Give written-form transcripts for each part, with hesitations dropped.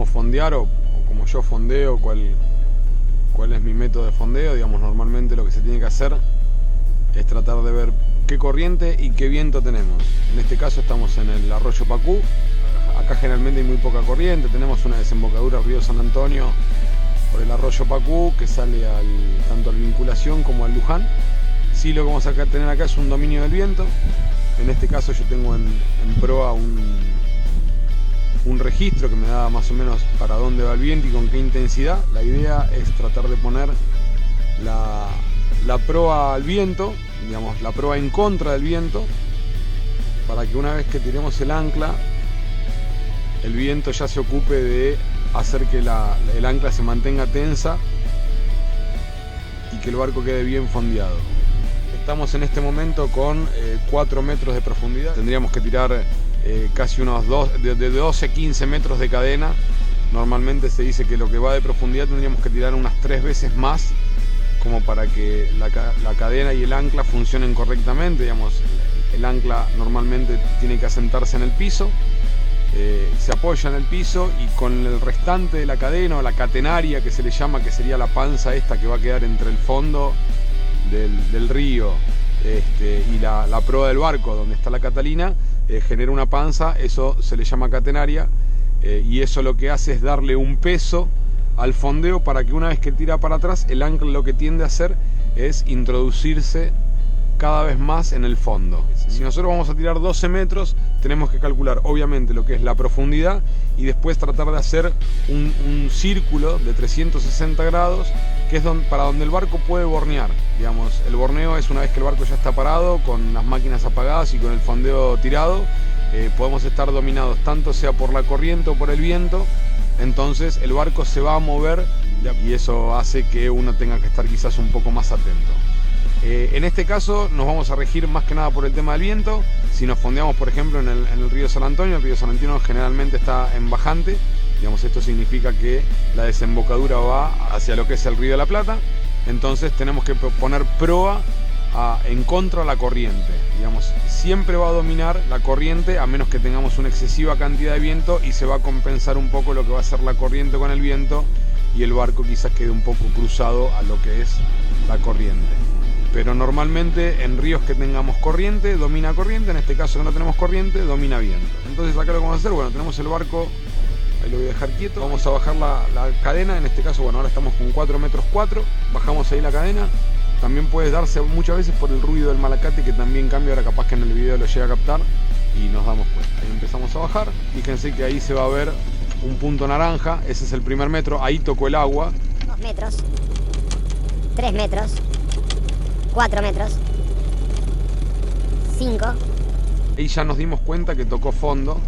cómo fondear o como yo fondeo, cuál es mi método de fondeo. Digamos, normalmente lo que se tiene que hacer es tratar de ver qué corriente y qué viento tenemos. En este caso estamos en el arroyo Pacú. Acá generalmente hay muy poca corriente. Tenemos una desembocadura al río San Antonio por el arroyo Pacú que sale tanto al Vinculación como al Luján. Sí, lo que vamos a tener acá es un dominio del viento. En este caso yo tengo en proa un registro que me da más o menos para dónde va el viento y con qué intensidad. La idea es tratar de poner la proa al viento, digamos, la proa en contra del viento, para que una vez que tiremos el ancla, el viento ya se ocupe de hacer que el ancla se mantenga tensa y que el barco quede bien fondeado. Estamos en este momento con 4 metros de profundidad. Tendríamos que tirar casi unos de 12 a 15 metros de cadena. Normalmente se dice que lo que va de profundidad tendríamos que tirar unas 3 veces más, como para que la cadena y el ancla funcionen correctamente. Digamos, el ancla normalmente tiene que asentarse en el piso, se apoya en el piso y con el restante de la cadena o la catenaria que se le llama, que sería la panza esta que va a quedar entre el fondo del río y la proa del barco donde está la Catalina, genera una panza, eso se le llama catenaria, y eso lo que hace es darle un peso al fondeo para que una vez que tira para atrás, el ancla lo que tiende a hacer es introducirse cada vez más en el fondo. Si nosotros vamos a tirar 12 metros, tenemos que calcular obviamente lo que es la profundidad y después tratar de hacer un círculo de 360 grados, que es para donde el barco puede bornear. Digamos, el borneo es una vez que el barco ya está parado, con las máquinas apagadas y con el fondeo tirado, podemos estar dominados tanto sea por la corriente o por el viento. Entonces el barco se va a mover y eso hace que uno tenga que estar quizás un poco más atento. En este caso nos vamos a regir más que nada por el tema del viento. Si nos fondeamos por ejemplo en el río San Antonio, el río San Antonio generalmente está en bajante. Digamos, esto significa que la desembocadura va hacia lo que es el río de la Plata. Entonces tenemos que poner proa en contra de la corriente. Digamos, siempre va a dominar la corriente a menos que tengamos una excesiva cantidad de viento, y se va a compensar un poco lo que va a ser la corriente con el viento y el barco quizás quede un poco cruzado a lo que es la corriente. Pero normalmente en ríos que tengamos corriente, domina corriente. En este caso que no tenemos corriente, domina viento. Entonces acá lo que vamos a hacer, bueno, tenemos el barco, ahí lo voy a dejar quieto, vamos a bajar la cadena. En este caso, bueno, ahora estamos con 4 metros 4, bajamos ahí la cadena. También puede darse muchas veces por el ruido del malacate, que también cambia, ahora capaz que en el video lo llega a captar y nos damos cuenta. Ahí empezamos a bajar, fíjense que ahí se va a ver un punto naranja, ese es el primer metro, ahí tocó el agua. 2 metros, 3 metros, 4 metros, 5. Ahí ya nos dimos cuenta que tocó fondo.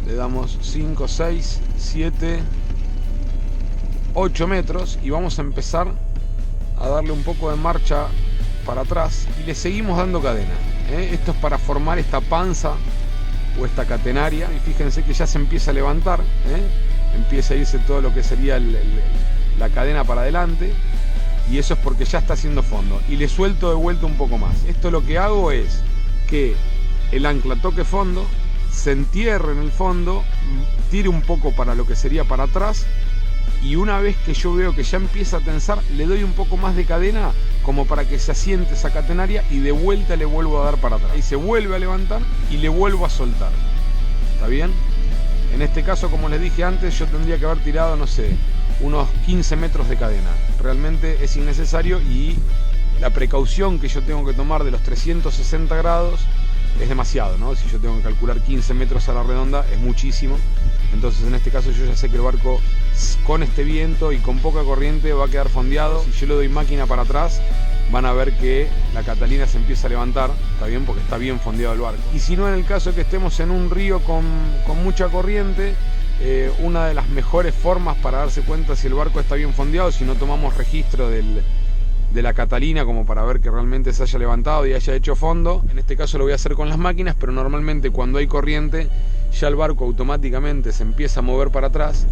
Le damos 5, 6, 7, 8 metros y vamos a empezar a darle un poco de marcha para atrás y le seguimos dando cadena. Esto es para formar esta panza o esta catenaria, y fíjense que ya se empieza a levantar, empieza a irse todo lo que sería la cadena para adelante, y eso es porque ya está haciendo fondo, y le suelto de vuelta un poco más. Esto lo que hago es que el ancla toque fondo, se entierre en el fondo, tire un poco para lo que sería para atrás, y una vez que yo veo que ya empieza a tensar, le doy un poco más de cadena como para que se asiente esa catenaria, y de vuelta le vuelvo a dar para atrás. Y se vuelve a levantar y le vuelvo a soltar. ¿Está bien? En este caso, como les dije antes, yo tendría que haber tirado, no sé, unos 15 metros de cadena. Realmente es innecesario, y la precaución que yo tengo que tomar de los 360 grados es demasiado, ¿no? Si yo tengo que calcular 15 metros a la redonda es muchísimo. Entonces en este caso yo ya sé que el barco con este viento y con poca corriente va a quedar fondeado. Si yo le doy máquina para atrás, van a ver que la Catalina se empieza a levantar, ¿está bien? Porque está bien fondeado el barco. Y si no, en el caso de que estemos en un río con mucha corriente, una de las mejores formas para darse cuenta si el barco está bien fondeado, si no tomamos registro de la Catalina como para ver que realmente se haya levantado y haya hecho fondo. En este caso lo voy a hacer con las máquinas, pero normalmente cuando hay corriente ya el barco automáticamente se empieza a mover para atrás.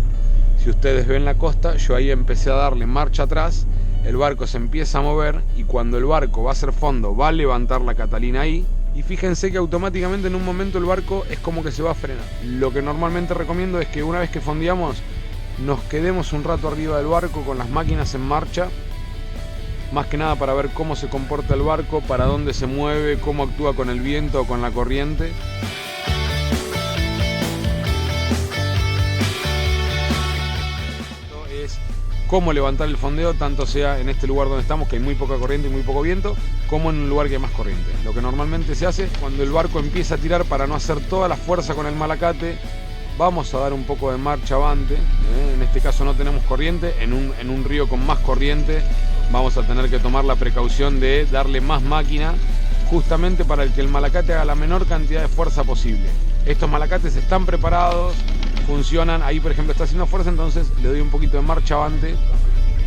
Si ustedes ven la costa, yo ahí empecé a darle marcha atrás, el barco se empieza a mover, y cuando el barco va a hacer fondo va a levantar la Catalina ahí, y fíjense que automáticamente en un momento el barco es como que se va a frenar. Lo que normalmente recomiendo es que una vez que fondeamos nos quedemos un rato arriba del barco con las máquinas en marcha, más que nada para ver cómo se comporta el barco, para dónde se mueve, cómo actúa con el viento o con la corriente. Es cómo levantar el fondeo, tanto sea en este lugar donde estamos, que hay muy poca corriente y muy poco viento, como en un lugar que hay más corriente. Lo que normalmente se hace cuando el barco empieza a tirar, para no hacer toda la fuerza con el malacate, vamos a dar un poco de marcha avante. En este caso no tenemos corriente, en un río con más corriente vamos a tener que tomar la precaución de darle más máquina, justamente para que el malacate haga la menor cantidad de fuerza posible. Estos malacates están preparados, funcionan. Ahí por ejemplo está haciendo fuerza, entonces le doy un poquito de marcha avante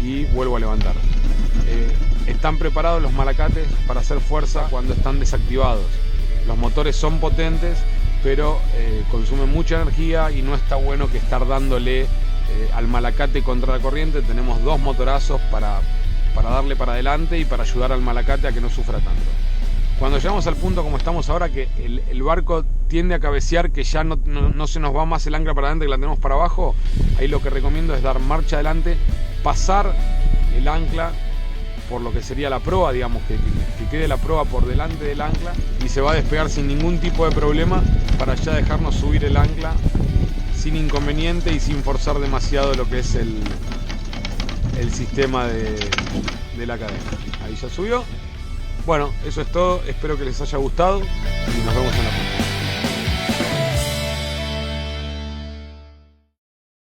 y vuelvo a levantar. Están preparados los malacates para hacer fuerza cuando están desactivados. Los motores son potentes, pero consumen mucha energía y no está bueno que estar dándole al malacate contra la corriente. Tenemos dos motorazos para darle para adelante y para ayudar al malacate a que no sufra tanto. Cuando llegamos al punto como estamos ahora, que el barco tiende a cabecear, que ya no se nos va más el ancla para adelante, que la tenemos para abajo, ahí lo que recomiendo es dar marcha adelante, pasar el ancla por lo que sería la proa, digamos, que quede la proa por delante del ancla y se va a despegar sin ningún tipo de problema, para ya dejarnos subir el ancla sin inconveniente y sin forzar demasiado lo que es el sistema de la cadena. Ahí ya subió. Bueno, eso es todo, espero que les haya gustado y nos vemos en la próxima.